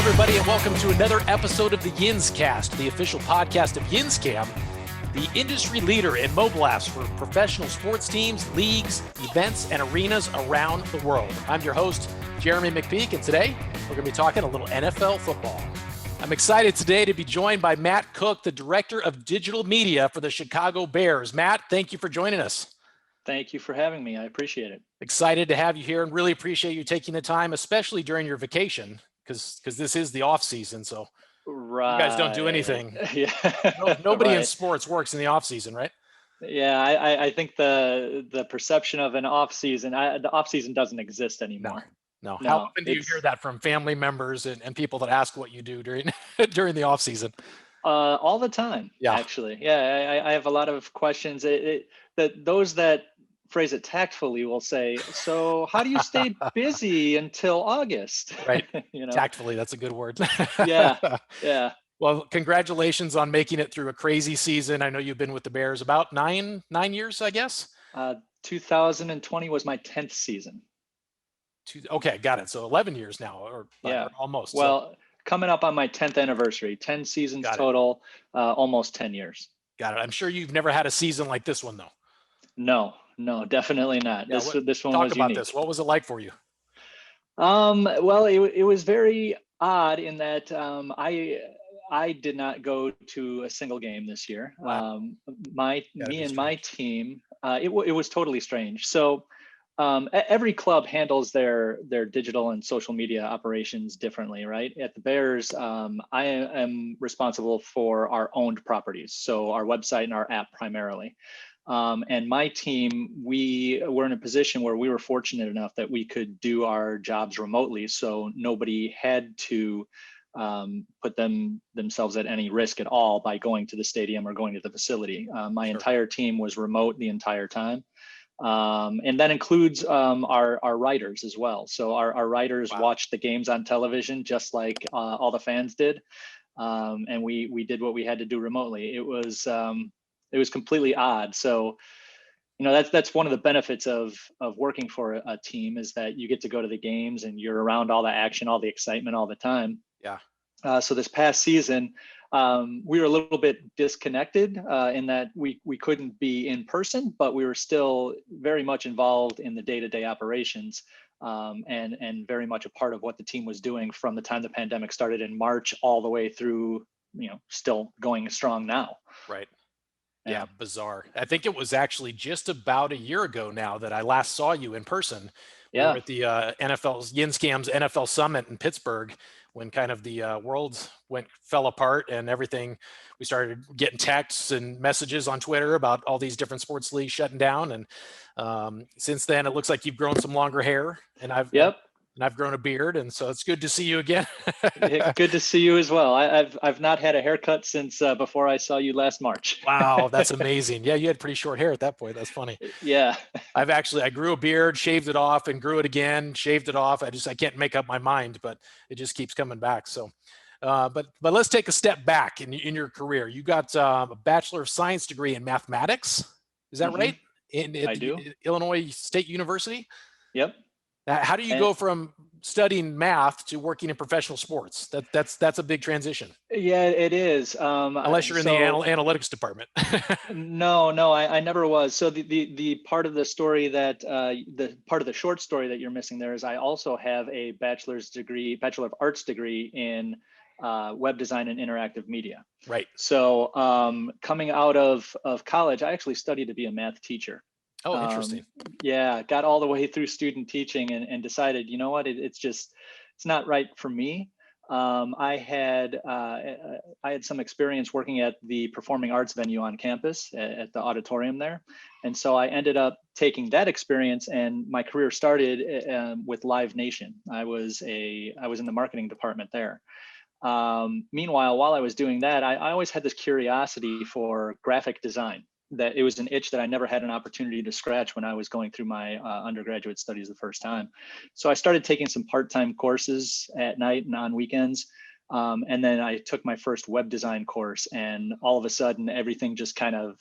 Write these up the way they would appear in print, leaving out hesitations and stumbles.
everybody, and welcome to another episode of the YinzCast, the official podcast of YinzCam, the industry leader in mobile apps for professional sports teams, leagues, events, and arenas around the world. I'm your host, Jeremy McPeak, and today we're going to be talking a little NFL football. I'm excited today to be joined by Matt Koch, the Director of Digital Media for the Chicago Bears. Matt, thank you for joining us. Thank you for having me. I appreciate it. Excited to have you here and really appreciate you taking the time, especially during your vacation, because this is the off season. So right. You guys don't do anything. Yeah. Nobody right. in sports works in the off season, right? Yeah, I think the perception of an off season, the off season doesn't exist anymore. No. How often do you hear that from family members and people that ask what you do during during the off season? All the time. Yeah. Actually. Yeah, I have a lot of questions. Those that phrase it tactfully will say, so how do you stay busy until August? Right. Tactfully, that's a good word. Yeah. Well, congratulations on making it through a crazy season. I know you've been with the Bears about nine years, I guess. 2020 was my 10th season. Okay, got it. So 11 years now, or almost. Well, coming up on my 10th anniversary, 10 seasons total, almost 10 years. Got it. I'm sure you've never had a season like this one, though. No, definitely not. Yeah, this one was unique. Talk about this. What was it like for you? Well, it was very odd in that I did not go to a single game this year. Wow. Me and my team, it was totally strange. So every club handles their digital and social media operations differently, right? At the Bears, I am responsible for our owned properties, so our website and our app primarily. And my team, we were in a position where we were fortunate enough that we could do our jobs remotely, so nobody had to put themselves at any risk at all by going to the stadium or going to the facility. My entire team was remote the entire time. And that includes our writers as well. So our writers watched the games on television just like all the fans did. And we did what we had to do remotely. It was completely odd. So, that's one of the benefits of working for a team is that you get to go to the games and you're around all the action, all the excitement all the time. Yeah. So this past season, we were a little bit disconnected in that we couldn't be in person, but we were still very much involved in the day-to-day operations and very much a part of what the team was doing from the time the pandemic started in March all the way through, still going strong now. Right. Yeah, bizarre. I think it was actually just about a year ago now that I last saw you in person. We were at the YinzCam's NFL Summit in Pittsburgh when kind of the world fell apart and everything. We started getting texts and messages on Twitter about all these different sports leagues shutting down. And since then, it looks like you've grown some longer hair, and I've grown a beard, and so it's good to see you again. Good to see you as well. I've not had a haircut since before I saw you last March. Wow, that's amazing. Yeah, you had pretty short hair at that point. That's funny. Yeah. I grew a beard, shaved it off, and grew it again, shaved it off. I can't make up my mind, but it just keeps coming back. So, but let's take a step back in your career. You got a Bachelor of Science degree in mathematics. Is that right? I do. Illinois State University. Yep. How do you go from studying math to working in professional sports? That's a big transition. Yeah, it is. Unless you're in the analytics department. No, I never was. So the part of the story that the part of the short story that you're missing there is I also have a Bachelor of Arts degree in web design and interactive media. Right. So coming out of college, I actually studied to be a math teacher. Oh, interesting. Got all the way through student teaching and decided, you know what, it's not right for me. I had some experience working at the performing arts venue on campus at the auditorium there. And so I ended up taking that experience, and my career started with Live Nation. I was in the marketing department there. Meanwhile, while I was doing that, I always had this curiosity for graphic design. That it was an itch that I never had an opportunity to scratch when I was going through my undergraduate studies the first time. So I started taking some part-time courses at night and on weekends. And then I took my first web design course, and all of a sudden everything just kind of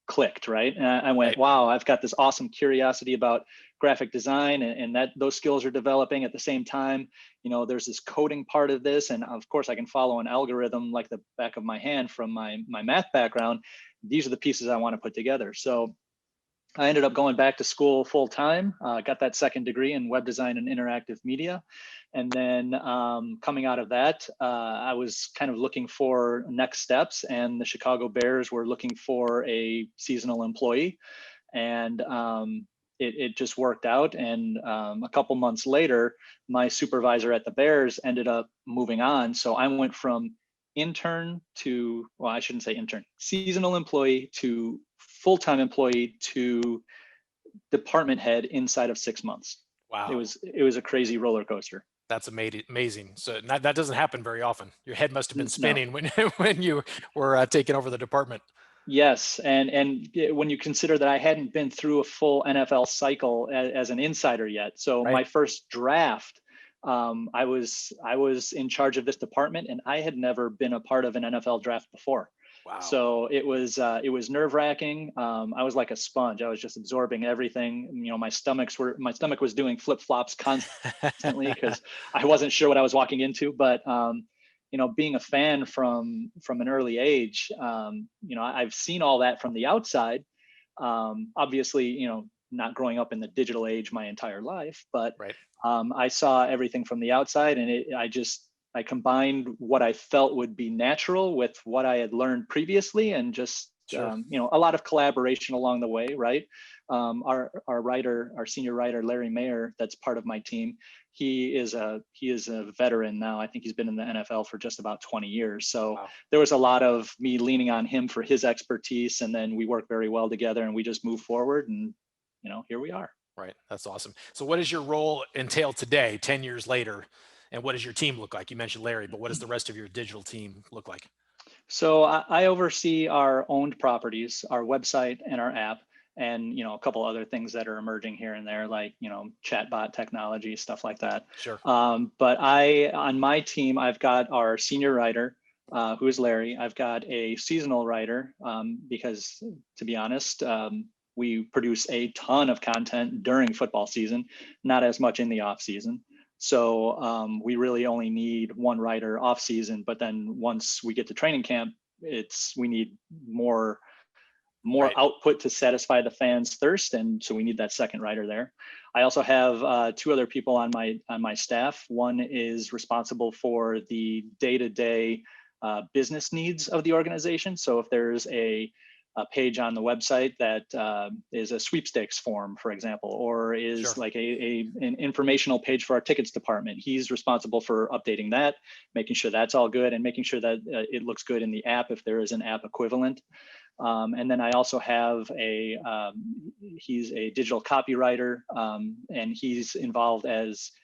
clicked, right? And I went, right. wow, I've got this awesome curiosity about graphic design, and that those skills are developing at the same time. There's this coding part of this, and of course I can follow an algorithm like the back of my hand from my math background. These are the pieces I want to put together. So I ended up going back to school full time, got that second degree in web design and interactive media. And then coming out of that, I was kind of looking for next steps, and the Chicago Bears were looking for a seasonal employee. And it just worked out. And a couple months later, my supervisor at the Bears ended up moving on. So I went from intern to, well, I shouldn't say intern, seasonal employee to full-time employee to department head inside of 6 months. Wow. It was a crazy roller coaster. That's amazing. So that doesn't happen very often. Your head must have been spinning No. when you were taking over the department. Yes, and when you consider that I hadn't been through a full NFL cycle as an insider yet, so right. my first draft, I was in charge of this department, and I had never been a part of an NFL draft before. Wow. So it was nerve-wracking. I was like a sponge. I was just absorbing everything. My stomach was doing flip-flops constantly because I wasn't sure what I was walking into. But being a fan from an early age, I've seen all that from the outside. Obviously, not growing up in the digital age my entire life, but right. I saw everything from the outside, and I combined what I felt would be natural with what I had learned previously, and just sure. a lot of collaboration along the way, right? Our senior writer Larry Mayer, that's part of my team. He is a veteran now. I think he's been in the NFL for just about 20 years. So wow. There was a lot of me leaning on him for his expertise, and then we work very well together, and we just move forward, and here we are. Right. That's awesome. So what does your role entail today, 10 years later? And what does your team look like? You mentioned Larry, but what does the rest of your digital team look like? So I oversee our owned properties, our website and our app, and a couple other things that are emerging here and there, like chatbot technology, stuff like that. Sure. But on my team, I've got our senior writer, who is Larry. I've got a seasonal writer, because to be honest, we produce a ton of content during football season, not as much in the off season. So we really only need one writer off season, but then once we get to training camp, we need more right. output to satisfy the fans' thirst, and so we need that second writer there. I also have two other people on my staff. One is responsible for the day-to-day business needs of the organization. So if there's a page on the website that is a sweepstakes form, for example, or is sure. like an informational page for our tickets department, he's responsible for updating that, making sure that's all good, and making sure that it looks good in the app if there is an app equivalent. And then I also have he's a digital copywriter, and he's involved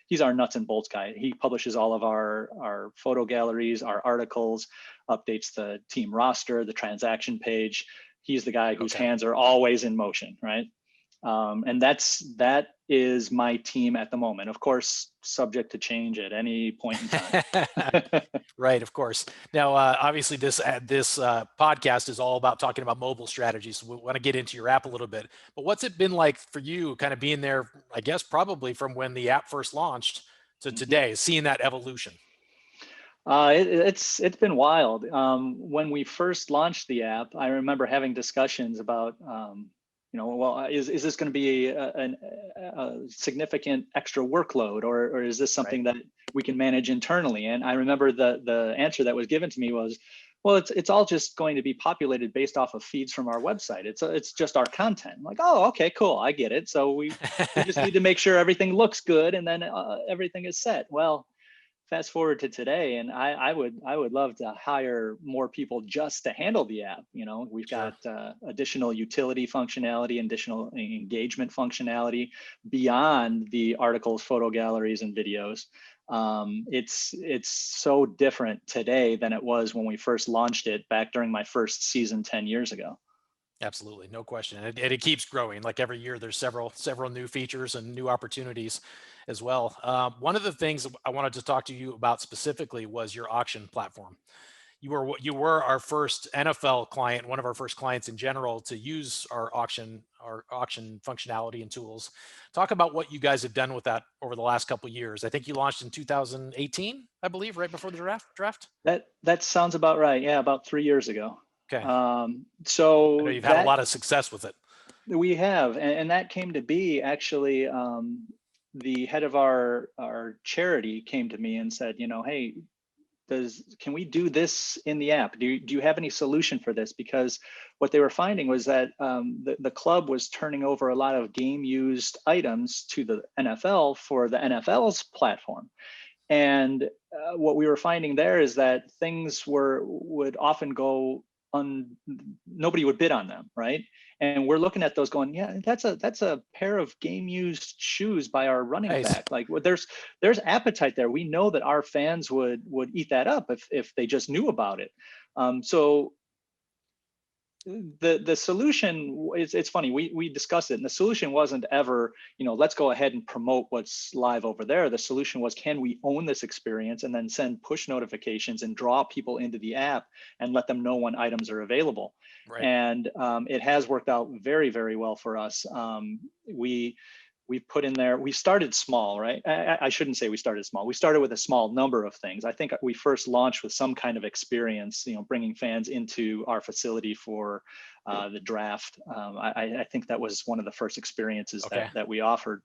he's our nuts and bolts guy. He publishes all of our photo galleries, our articles, updates the team roster, the transaction page. He's the guy whose hands are always in motion, right? And that is my team at the moment. Of course, subject to change at any point in time. Right, of course. Now, obviously, this podcast is all about talking about mobile strategies. So we want to get into your app a little bit. But what's it been like for you, kind of being there? I guess probably from when the app first launched to today, seeing that evolution. It's been wild. When we first launched the app, I remember having discussions about, is this going to be a significant extra workload, or is this something right. that we can manage internally? And I remember the answer that was given to me was, well, it's all just going to be populated based off of feeds from our website. It's just our content. I'm like, oh, okay, cool, I get it. So we just need to make sure everything looks good, and then everything is set. Well, fast forward to today, and I would love to hire more people just to handle the app. We've got additional utility functionality, additional engagement functionality beyond the articles, photo galleries, and videos. It's so different today than it was when we first launched it back during my first season 10 years ago. Absolutely, no question, and it keeps growing. Like every year, there's several new features and new opportunities as well. One of the things I wanted to talk to you about specifically was your auction platform. you were our first NFL client, one of our first clients in general to use our auction functionality and tools. Talk about what you guys have done with that over the last couple of years. I think you launched in 2018, I believe, right before the draft. That sounds about right. Yeah, about 3 years ago. Okay. So I know you've had a lot of success with it. We have, and that came to be actually. The head of our charity came to me and said, hey, can we do this in the app? Do you have any solution for this? Because what they were finding was that the club was turning over a lot of game used items to the NFL for the NFL's platform. And what we were finding there is that things would often go nobody would bid on them, right? And we're looking at those going, yeah, that's a pair of game used shoes by our running back. Like, well, there's appetite there. We know that our fans would eat that up if they just knew about it. So the solution is, it's funny, we discussed it, and the solution wasn't ever, let's go ahead and promote what's live over there. The solution was, can we own this experience and then send push notifications and draw people into the app and let them know when items are available? Right. And it has worked out very, very well for us. We put in there, we started small, right? I shouldn't say we started small. We started with a small number of things. I think we first launched with some kind of experience, bringing fans into our facility for the draft. I think that was one of the first experiences that we offered.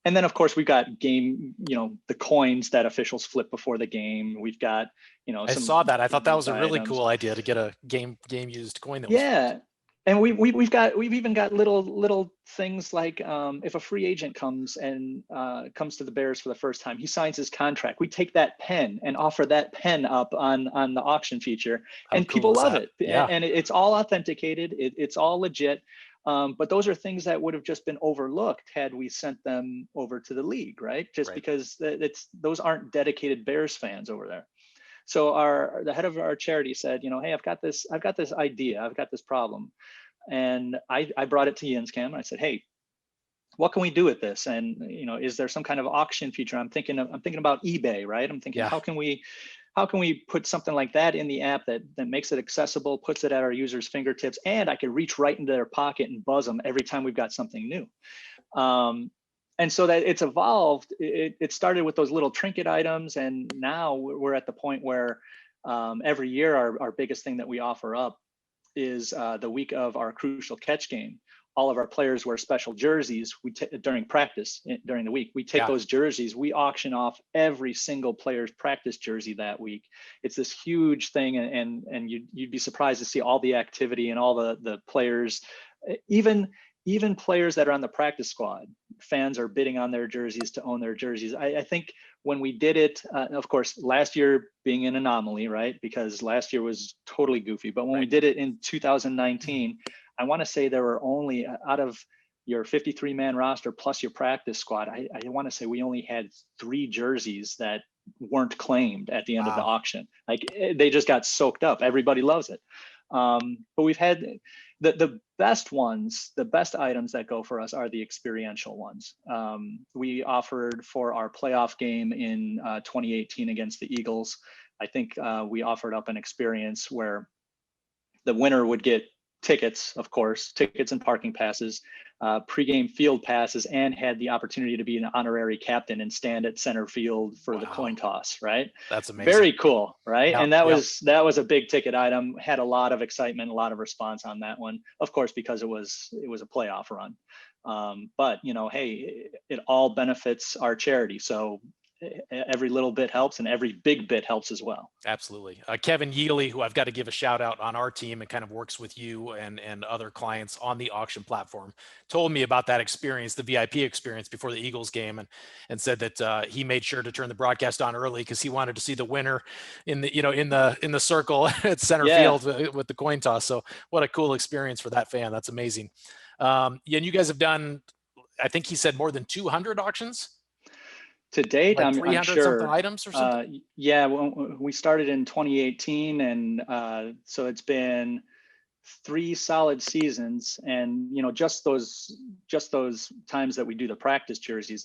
And then, of course, we've got game, the coins that officials flip before the game. We've got, I saw that. I thought that was a really cool idea to get a game used coin. That was and we've even got little things like if a free agent comes to the Bears for the first time, he signs his contract. We take that pen and offer that pen up on the auction feature, and people love it. Yeah. And it's all authenticated. It's all legit. But those are things that would have just been overlooked had we sent them over to the league, right? Because those aren't dedicated Bears fans over there. So the head of our charity said, hey, I've got this idea, I've got this problem. And I brought it to YinzCam. I said, hey, what can we do with this? And, is there some kind of auction feature? I'm thinking about eBay, right? I'm thinking, how can we put something like that in the app that makes it accessible, puts it at our users' fingertips, and I could reach right into their pocket and buzz them every time we've got something new. And so that it's evolved. It started with those little trinket items, and now we're at the point where every year our biggest thing that we offer up is the week of our crucial catch game. All of our players wear special jerseys. During practice during the week, we take those jerseys. We auction off every single player's practice jersey that week. It's this huge thing, and you'd be surprised to see all the activity and all the players, even players that are on the practice squad. Fans are bidding on their jerseys to own their jerseys. I think when we did it, of course, last year being an anomaly, right? Because last year was totally goofy. But when we did it in 2019, I want to say there were only, out of your 53-man roster plus your practice squad, I want to say we only had 3 jerseys that weren't claimed at the end of the auction. Like, they just got soaked up. Everybody loves it. But we've had the best ones, the best items that go for us are the experiential ones. We offered for our playoff game in 2018 against the Eagles. I think we offered up an experience where the winner would get tickets, of course, tickets and parking passes, pregame field passes, and had the opportunity to be an honorary captain and stand at center field for the coin toss, right? That's amazing. Very cool, right? And that was a big ticket item. Had a lot of excitement, a lot of response on that one, of course, because it was a playoff run. But hey, it all benefits our charity. So every little bit helps, and every big bit helps as well. Absolutely. Kevin Yealy, who I've got to give a shout out on our team and kind of works with you and other clients on the auction platform, told me about that experience, the VIP experience before the Eagles game, and said that he made sure to turn the broadcast on early because he wanted to see the winner in the circle at center field with the coin toss. So what a cool experience for that fan. That's amazing. And you guys have done, I think he said, more than 200 auctions to date. Like I'm sure something items or something. Yeah, we started in 2018, and so it's been 3 solid seasons, and just those times that we do the practice jerseys,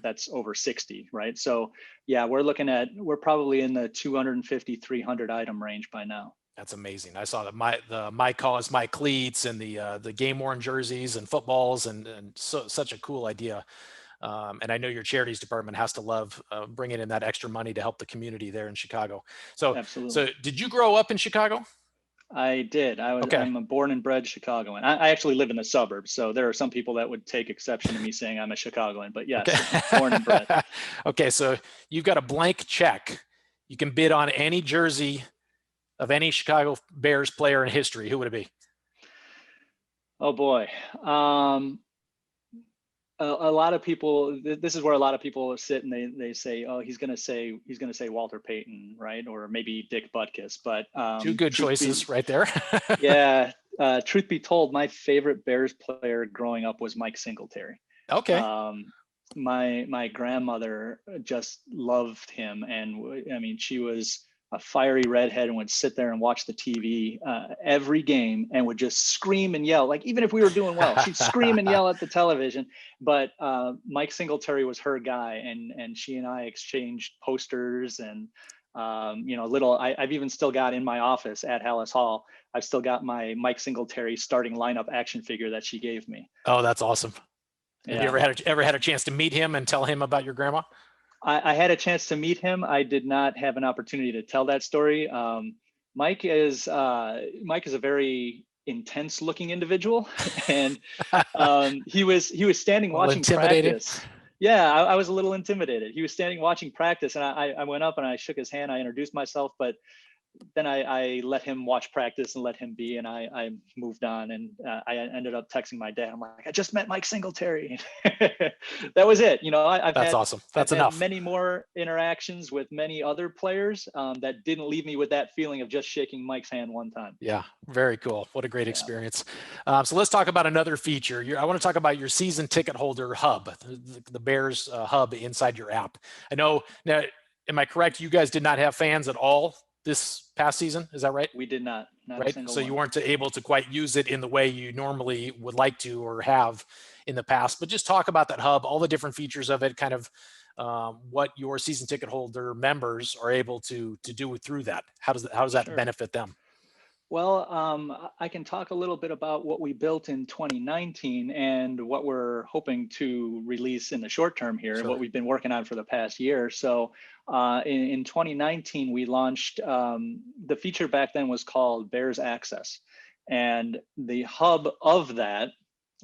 that's over 60, right? So yeah, we're probably in the 250, 300 item range by now. That's amazing. I saw the My Cause, My Cleats, and the game worn jerseys and footballs, and such a cool idea. And I know your charities department has to love bringing in that extra money to help the community there in Chicago. So, Absolutely. So did you grow up in Chicago? I did. I'm a born and bred Chicagoan. I actually live in the suburbs, so there are some people that would take exception to me saying I'm a Chicagoan, but yes, okay. Born and bred. Okay, so you've got a blank check. You can bid on any jersey of any Chicago Bears player in history. Who would it be? Oh boy. A lot of people, this is where a lot of people sit and they say, oh, he's going to say Walter Payton, right? Or maybe Dick Butkus, but two good choices right there. Yeah. Truth be told, my favorite Bears player growing up was Mike Singletary. Okay. My grandmother just loved him. And I mean, she was a fiery redhead and would sit there and watch the TV every game and would just scream and yell. Like, even if we were doing well, she'd scream and yell at the television. But Mike Singletary was her guy, and she and I exchanged posters and I've even still got in my office at Hallis Hall, I've still got my Mike Singletary starting lineup action figure that she gave me. Oh, that's awesome. Yeah. Have you ever had a chance to meet him and tell him about your grandma? I had a chance to meet him. I did not have an opportunity to tell that story. Mike is a very intense looking individual, and he was standing watching practice. Yeah, I was a little intimidated. He was standing watching practice, and I went up and I shook his hand. I introduced myself, but then I let him watch practice and let him be, and I moved on, and I ended up texting my dad. I'm like, I just met Mike Singletary. That was it. That's awesome. That's enough. Had many more interactions with many other players that didn't leave me with that feeling of just shaking Mike's hand one time. Yeah, very cool. What a great experience. So let's talk about another feature. I want to talk about your season ticket holder hub, the Bears hub inside your app. I know now, am I correct? You guys did not have fans at all this past season, is that right? We did not. Right. So you weren't able to quite use it in the way you normally would like to or have in the past. But just talk about that hub, all the different features of it, kind of what your season ticket holder members are able to do through that. How does that benefit them? Well, I can talk a little bit about what we built in 2019 and what we're hoping to release in the short term here, and what we've been working on for the past year. So in 2019, we launched, the feature back then was called Bears Access. And the hub of that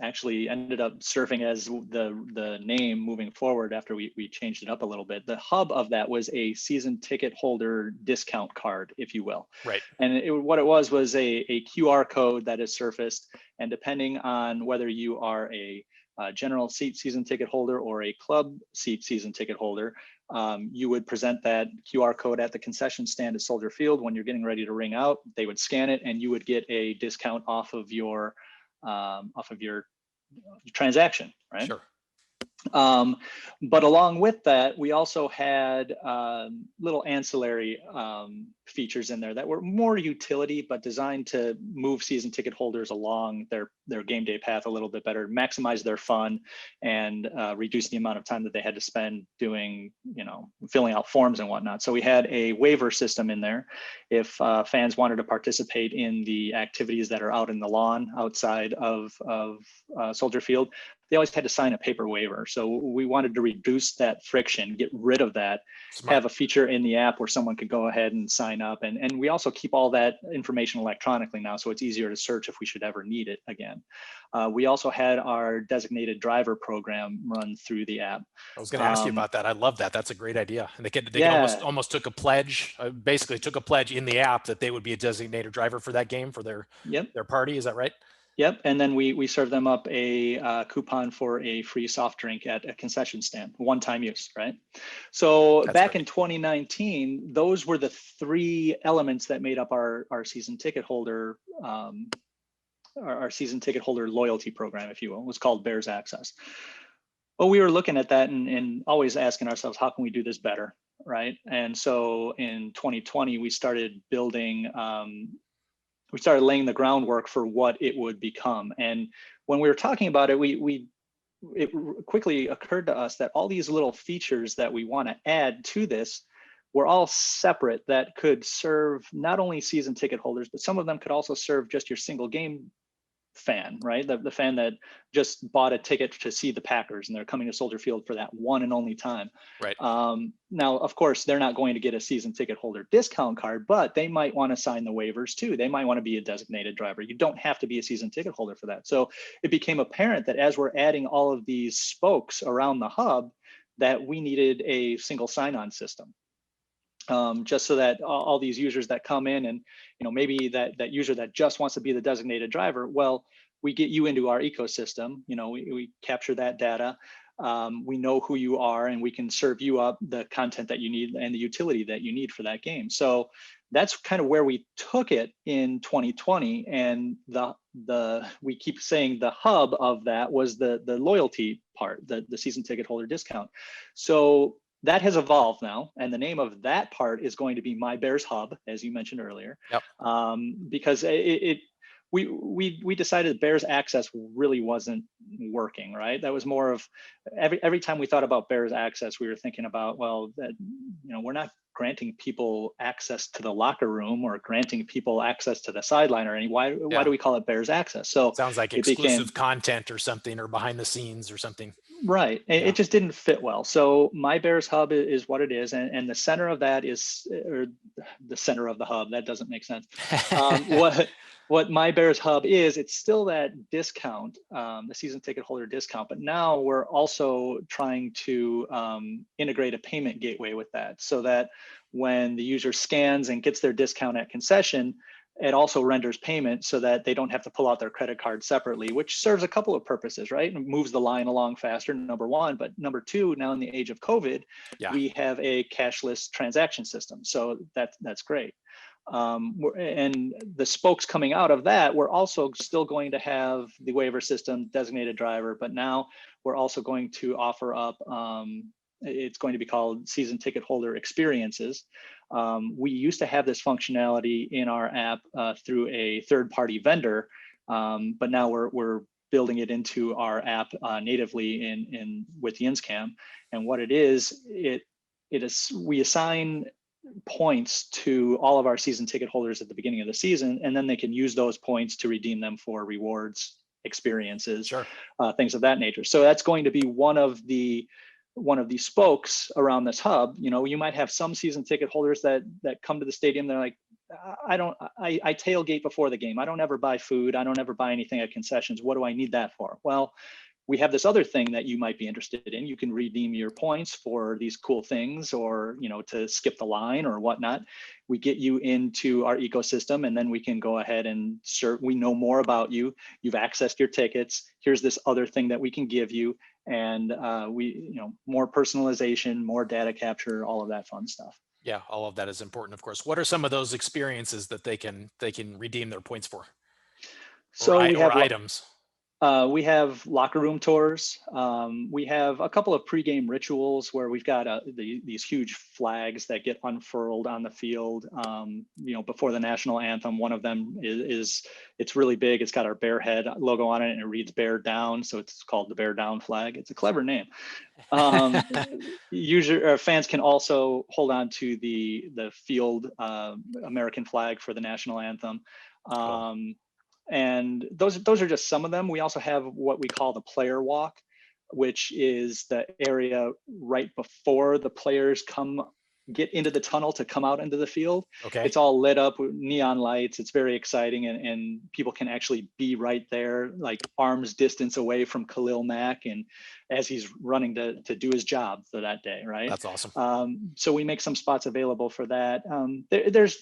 actually ended up serving as the name moving forward after we changed it up a little bit. The hub of that was a season ticket holder discount card, if you will. Right. And what it was a QR code that is surfaced, and depending on whether you are a general seat season ticket holder or a club seat season ticket holder, you would present that QR code at the concession stand at Soldier Field when you're getting ready to ring out. They would scan it, and you would get a discount off of your transaction, right? Sure. But along with that, we also had little ancillary features in there that were more utility, but designed to move season ticket holders along their game day path a little bit better, maximize their fun, and reduce the amount of time that they had to spend doing, filling out forms and whatnot. So we had a waiver system in there. If fans wanted to participate in the activities that are out in the lawn outside of Soldier Field, they always had to sign a paper waiver. So we wanted to reduce that friction, get rid of that, have a feature in the app where someone could go ahead and sign up. And we also keep all that information electronically now, so it's easier to search if we should ever need it again. We also had our designated driver program run through the app. I was going to ask you about that. I love that. That's a great idea. And they almost took a pledge, basically took a pledge in the app that they would be a designated driver for that game for their party. Is that right? Yep, and then we serve them up a coupon for a free soft drink at a concession stand, one-time use, right? So back in 2019, those were the 3 elements that made up our season ticket holder, our season ticket holder loyalty program, if you will. It was called Bears Access. Well, we were looking at that and always asking ourselves, how can we do this better, right? And so in 2020, we started building started laying the groundwork for what it would become. And when we were talking about it, it quickly occurred to us that all these little features that we want to add to this were all separate, that could serve not only season ticket holders, but some of them could also serve just your single game fan, right? The fan that just bought a ticket to see the Packers and they're coming to Soldier Field for that one and only time. Right. Now, of course, they're not going to get a season ticket holder discount card, but they might want to sign the waivers too. They might want to be a designated driver. You don't have to be a season ticket holder for that. So it became apparent that as we're adding all of these spokes around the hub, that we needed a single sign-on system. Just so that all these users that come in and, maybe that user that just wants to be the designated driver, well, we get you into our ecosystem, we capture that data, we know who you are, and we can serve you up the content that you need and the utility that you need for that game. So that's kind of where we took it in 2020. And we keep saying the hub of that was the loyalty part, the season ticket holder discount. So that has evolved now, and the name of that part is going to be My Bears Hub, as you mentioned earlier. Yep. Because we decided Bears Access really wasn't working, right? That was more of every time we thought about Bears Access, we were thinking about, well, that we're not granting people access to the locker room or granting people access to the sideline or why do we call it Bears Access? So it sounds like exclusive content or something, or behind the scenes or something. Right. It just didn't fit well. So My Bears Hub is what it is. And the center of that is, or the center of the hub, that doesn't make sense. What My Bears Hub is, it's still that discount, the season ticket holder discount, but now we're also trying to integrate a payment gateway with that, so that when the user scans and gets their discount at concession, it also renders payment so that they don't have to pull out their credit card separately, which serves a couple of purposes, right? It moves the line along faster, number one, but number two, now in the age of COVID, we have a cashless transaction system. So that's great. And the spokes coming out of that, we're also still going to have the waiver system, designated driver, but now we're also going to offer up, it's going to be called season ticket holder experiences. We used to have this functionality in our app through a third-party vendor, but now we're building it into our app natively in with YinzCam. And what it is we assign points to all of our season ticket holders at the beginning of the season, and then they can use those points to redeem them for rewards, experiences, things of that nature. So that's going to be one of the spokes around this hub. You might have some season ticket holders that come to the stadium. They're like, I tailgate before the game. I don't ever buy food. I don't ever buy anything at concessions. What do I need that for? Well, we have this other thing that you might be interested in. You can redeem your points for these cool things, or to skip the line or whatnot. We get you into our ecosystem, and then we can go ahead and we know more about you. You've accessed your tickets. Here's this other thing that we can give you, and more personalization, more data capture, all of that fun stuff. Yeah, all of that is important, of course. What are some of those experiences that they can redeem their points for? So we have items. We have locker room tours. We have a couple of pregame rituals where we've got these huge flags that get unfurled on the field, before the national anthem. One of them it's really big. It's got our bear head logo on it, and it reads "Bear Down," so it's called the Bear Down flag. It's a clever name. Fans can also hold on to the field American flag for the national anthem. Cool. And those are just some of them. We also have what we call the player walk, which is the area right before the players get into the tunnel to come out into the field. Okay. It's all lit up with neon lights. It's very exciting, and people can actually be right there, like arm's distance away from Khalil Mack, and as he's running to do his job for that day, right? That's awesome. So we make some spots available for that. There's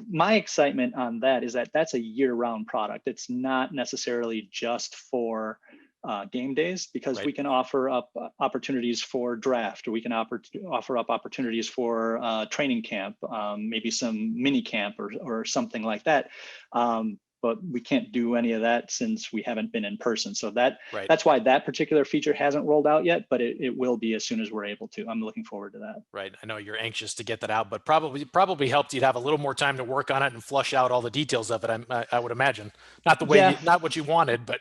my excitement on that is that that's a year-round product. It's not necessarily just for game days, because we can offer up opportunities for draft, or we can offer up opportunities for training camp, maybe some mini camp or something like that. but we can't do any of that since we haven't been in person. So that's why that particular feature hasn't rolled out yet, but it will be as soon as we're able to. I'm looking forward to that. Right. I know you're anxious to get that out, but probably helped you to have a little more time to work on it and flush out all the details of it. I would imagine not the way not what you wanted, but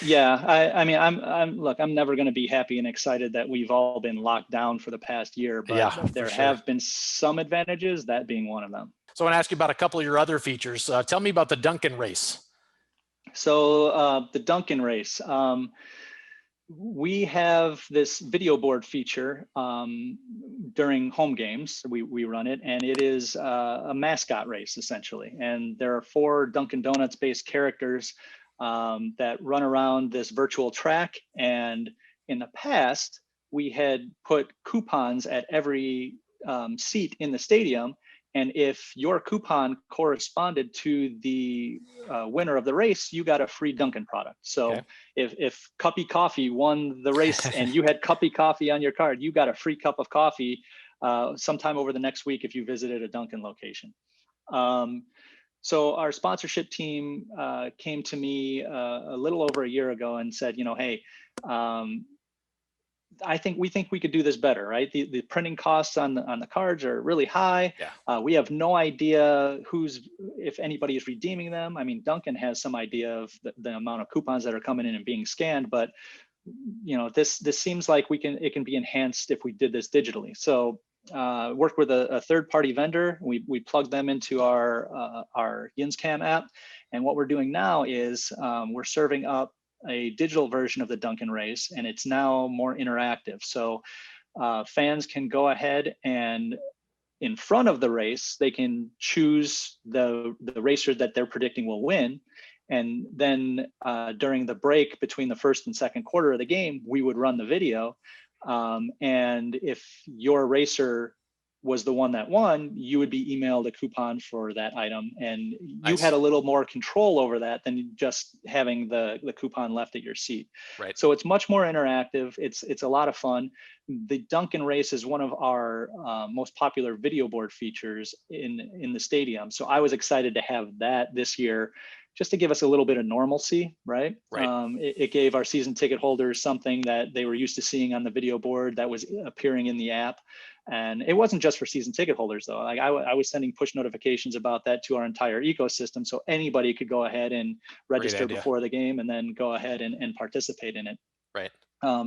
yeah. I mean, I'm never going to be happy and excited that we've all been locked down for the past year, but there have been some advantages, that being one of them. So I want to ask you about a couple of your other features. Tell me about the Duncan Race. So the Duncan Race, we have this video board feature during home games. We run it, and it is a mascot race essentially. And there are 4 Dunkin' Donuts based characters that run around this virtual track. And in the past, we had put coupons at every seat in the stadium. And if your coupon corresponded to the winner of the race, you got a free Dunkin' product. So if Cuppy Coffee won the race and you had Cuppy Coffee on your card, you got a free cup of coffee sometime over the next week if you visited a Dunkin' location. So our sponsorship team came to me a little over a year ago and said, hey, we think we could do this better, right? The printing costs on the cards are really high. We have no idea if anybody is redeeming them. I mean, Duncan has some idea of the amount of coupons that are coming in and being scanned, but this seems like it can be enhanced if we did this digitally. So worked with a third-party vendor. We plugged them into our YinzCam app, and what we're doing now is we're serving up a digital version of the Duncan Race, and it's now more interactive. So fans can go ahead and in front of the race, they can choose the racer that they're predicting will win. And then during the break between the first and second quarter of the game, we would run the video. And if your racer was the one that won, you would be emailed a coupon for that item, and you had a little more control over that than just having the coupon left at your seat. Right. So it's much more interactive. It's a lot of fun. The Duncan Race is one of our most popular video board features in the stadium. So I was excited to have that this year, just to give us a little bit of normalcy, right? It gave our season ticket holders something that they were used to seeing on the video board that was appearing in the app. And it wasn't just for season ticket holders though. Like I was sending push notifications about that to our entire ecosystem, so anybody could go ahead and register before the game and then go ahead and participate in it. Right.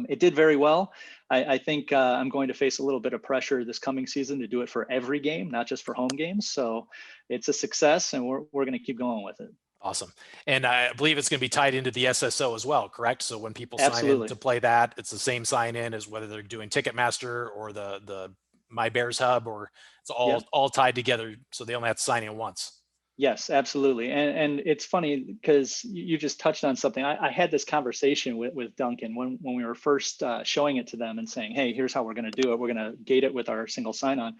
It did very well. I think I'm going to face a little bit of pressure this coming season to do it for every game, not just for home games. So it's a success, and we're going to keep going with it. Awesome. And I believe it's going to be tied into the SSO as well, correct? So when people sign in to play that, it's the same sign in as whether they're doing Ticketmaster or the My Bears Hub, or it's all tied together. So they only have to sign in once. Yes, absolutely. And it's funny because you just touched on something. I had this conversation with Duncan when we were first showing it to them and saying, hey, here's how we're going to do it. We're going to gate it with our single sign-on.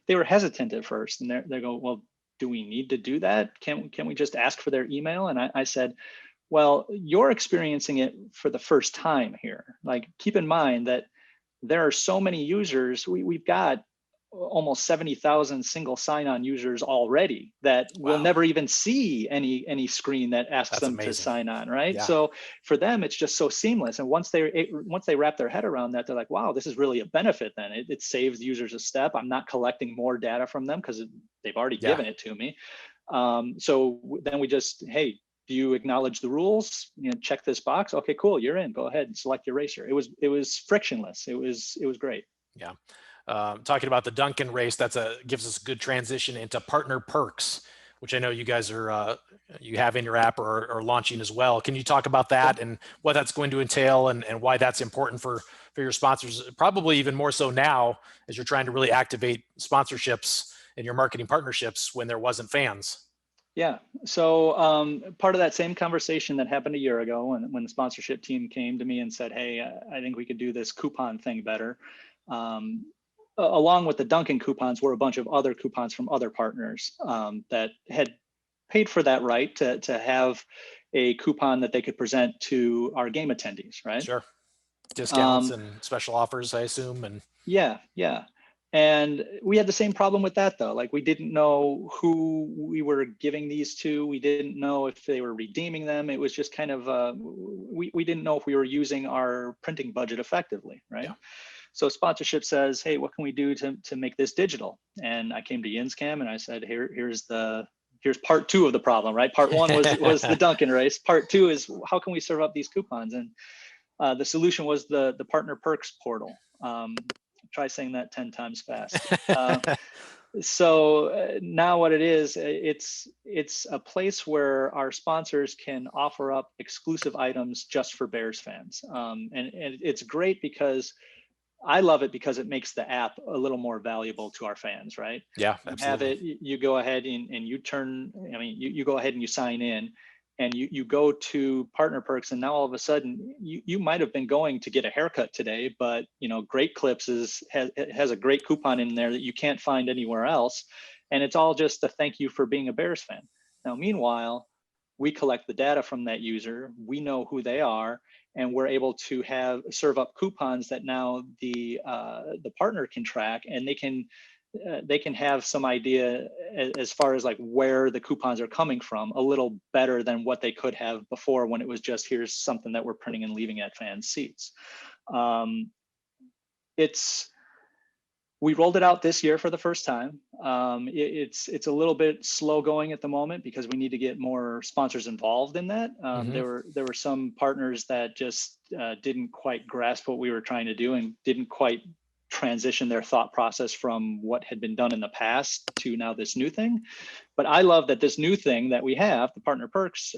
They were hesitant at first, and they go, well, do we need to do that? Can we just ask for their email? And I said, well, you're experiencing it for the first time here. Like, keep in mind that there are so many users. We've got almost 70,000 single sign-on users already that will never even see any screen that asks them to sign on, right? Yeah. So for them, it's just so seamless. And once they wrap their head around that, they're like, wow, this is really a benefit then. It saves users a step. I'm not collecting more data from them because they've already given it to me. So then we just, hey, do you acknowledge the rules? Check this box. Okay, cool, you're in. Go ahead and select your racer. It was frictionless. It was great. Yeah. Talking about the Duncan Race, gives us a good transition into partner perks, which I know you guys are you have in your app or are launching as well. Can you talk about that and what that's going to entail and why that's important for your sponsors? Probably even more so now as you're trying to really activate sponsorships and your marketing partnerships when there wasn't fans. Yeah. So part of that same conversation that happened a year ago when the sponsorship team came to me and said, hey, I think we could do this coupon thing better. Along with the Duncan coupons were a bunch of other coupons from other partners that had paid for that right to have a coupon that they could present to our game attendees, right? Sure. Discounts and special offers, I assume. And yeah. And we had the same problem with that though. Like we didn't know who we were giving these to. We didn't know if they were redeeming them. It was just kind of, we didn't know if we were using our printing budget effectively, right? Yeah. So sponsorship says, hey, what can we do to make this digital? And I came to YinzCam and I said, here's part 2 of the problem, right? Part 1 was the Duncan Race. Part 2 is how can we serve up these coupons? And the solution was the partner perks portal. Try saying that 10 times fast. So now what it is, it's a place where our sponsors can offer up exclusive items just for Bears fans. And it's great because I love it because it makes the app a little more valuable to our fans, right? Yeah, absolutely. absolutely. You have it, you go ahead and you go ahead and you sign in and you go to partner perks, and now all of a sudden you might have been going to get a haircut today, but Great Clips has a great coupon in there that you can't find anywhere else. And it's all just a thank you for being a Bears fan. Now, meanwhile, we collect the data from that user, we know who they are, and we're able to serve up coupons that now the partner can track, and they can have some idea as far as like where the coupons are coming from a little better than what they could have before when it was just here's something that we're printing and leaving at fans' seats. We rolled it out this year for the first time. It's a little bit slow going at the moment because we need to get more sponsors involved in that. There were some partners that just didn't quite grasp what we were trying to do and didn't quite transition their thought process from what had been done in the past to now this new thing. But I love that this new thing that we have, the partner perks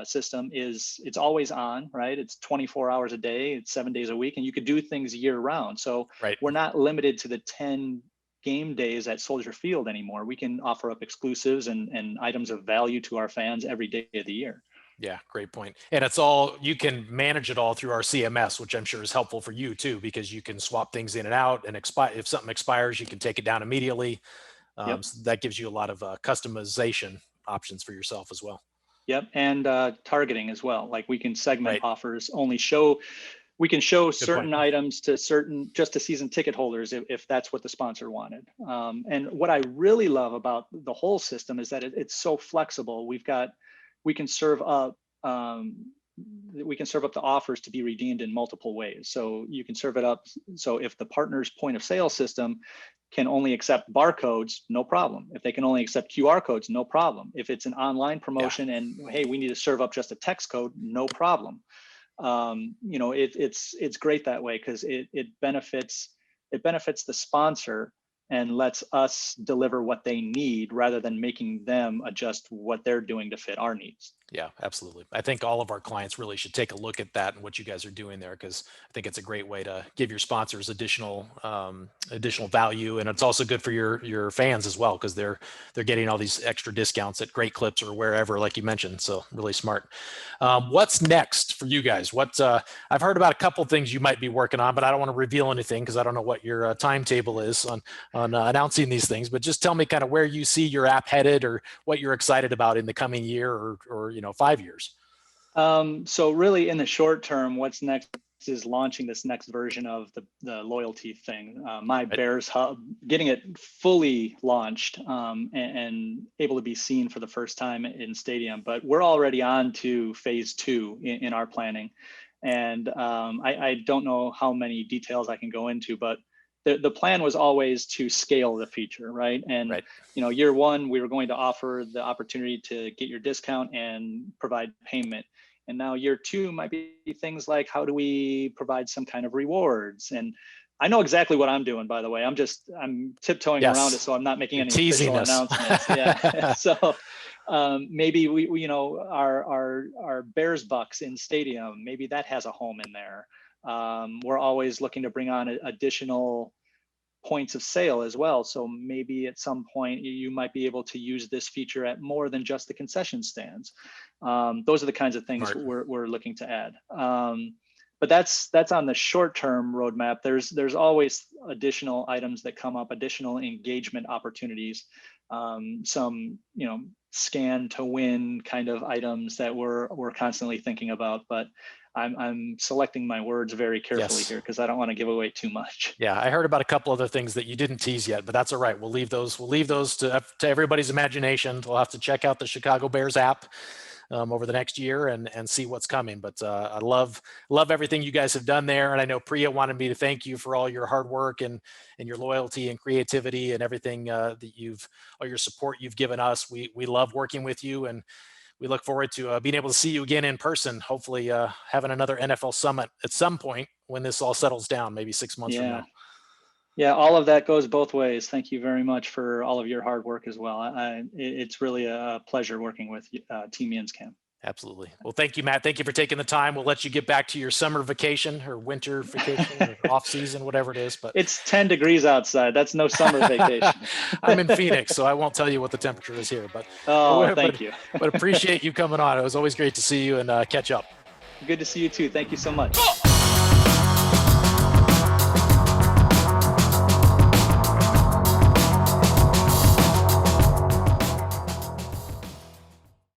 system, it's always on, right? It's 24 hours a day, it's 7 days a week, and you could do things year round. So we're not limited to the 10 game days at Soldier Field anymore. We can offer up exclusives and items of value to our fans every day of the year. Yeah, great point. And it's all, you can manage it all through our CMS, which I'm sure is helpful for you too, because you can swap things in and out, and if something expires, you can take it down immediately. So that gives you a lot of customization options for yourself as well. Yep, and targeting as well. Like we can segment offers, we can show certain items to just to season ticket holders if that's what the sponsor wanted. And what I really love about the whole system is that it's so flexible. We can serve up the offers to be redeemed in multiple ways. So you can serve it up. So if the partner's point of sale system can only accept barcodes, no problem. If they can only accept QR codes, no problem. If it's an online promotion and hey, we need to serve up just a text code, no problem. It's great that way because it benefits the sponsor and lets us deliver what they need rather than making them adjust what they're doing to fit our needs. Yeah, absolutely. I think all of our clients really should take a look at that and what you guys are doing there, because I think it's a great way to give your sponsors additional value, and it's also good for your fans as well, because they're getting all these extra discounts at Great Clips or wherever, like you mentioned. So really smart. What's next for you guys? I've heard about a couple things you might be working on, but I don't want to reveal anything because I don't know what your timetable is on announcing these things. But just tell me kind of where you see your app headed, or what you're excited about in the coming year, or 5 years. So really in the short term, what's next is launching this next version of the loyalty thing, My Bears Hub, getting it fully launched and able to be seen for the first time in stadium. But we're already on to phase 2 in our planning. And I don't know how many details I can go into, but the plan was always to scale the feature, right? And year 1, we were going to offer the opportunity to get your discount and provide payment. And now year 2 might be things like, how do we provide some kind of rewards? And I know exactly what I'm doing, by the way. I'm tiptoeing around it, so I'm not making any official announcements. Yeah. So maybe we our Bears Bucks in stadium, maybe that has a home in there. We're always looking to bring on additional points of sale as well. So maybe at some point you might be able to use this feature at more than just the concession stands. Those are the kinds of things we're looking to add. But that's on the short-term roadmap. There's always additional items that come up, additional engagement opportunities. Some scan to win kind of items that we're constantly thinking about. But I'm selecting my words very carefully here because I don't want to give away too much. Yeah, I heard about a couple other things that you didn't tease yet, but that's all right. We'll leave those to everybody's imagination. We'll have to check out the Chicago Bears app over the next year and see what's coming. But I love everything you guys have done there. And I know Priya wanted me to thank you for all your hard work and your loyalty and creativity and everything all your support you've given us. We love working with you, and we look forward to being able to see you again in person, hopefully having another NFL summit at some point when this all settles down, maybe 6 months from now. Yeah, all of that goes both ways. Thank you very much for all of your hard work as well. It's really a pleasure working with Team YinzCam. Absolutely. Well, thank you, Matt. Thank you for taking the time. We'll let you get back to your summer vacation or winter vacation or off season, whatever it is. But it's 10 degrees outside. That's no summer vacation. I'm in Phoenix, so I won't tell you what the temperature is here. But thank you. But appreciate you coming on. It was always great to see you and catch up. Good to see you too. Thank you so much.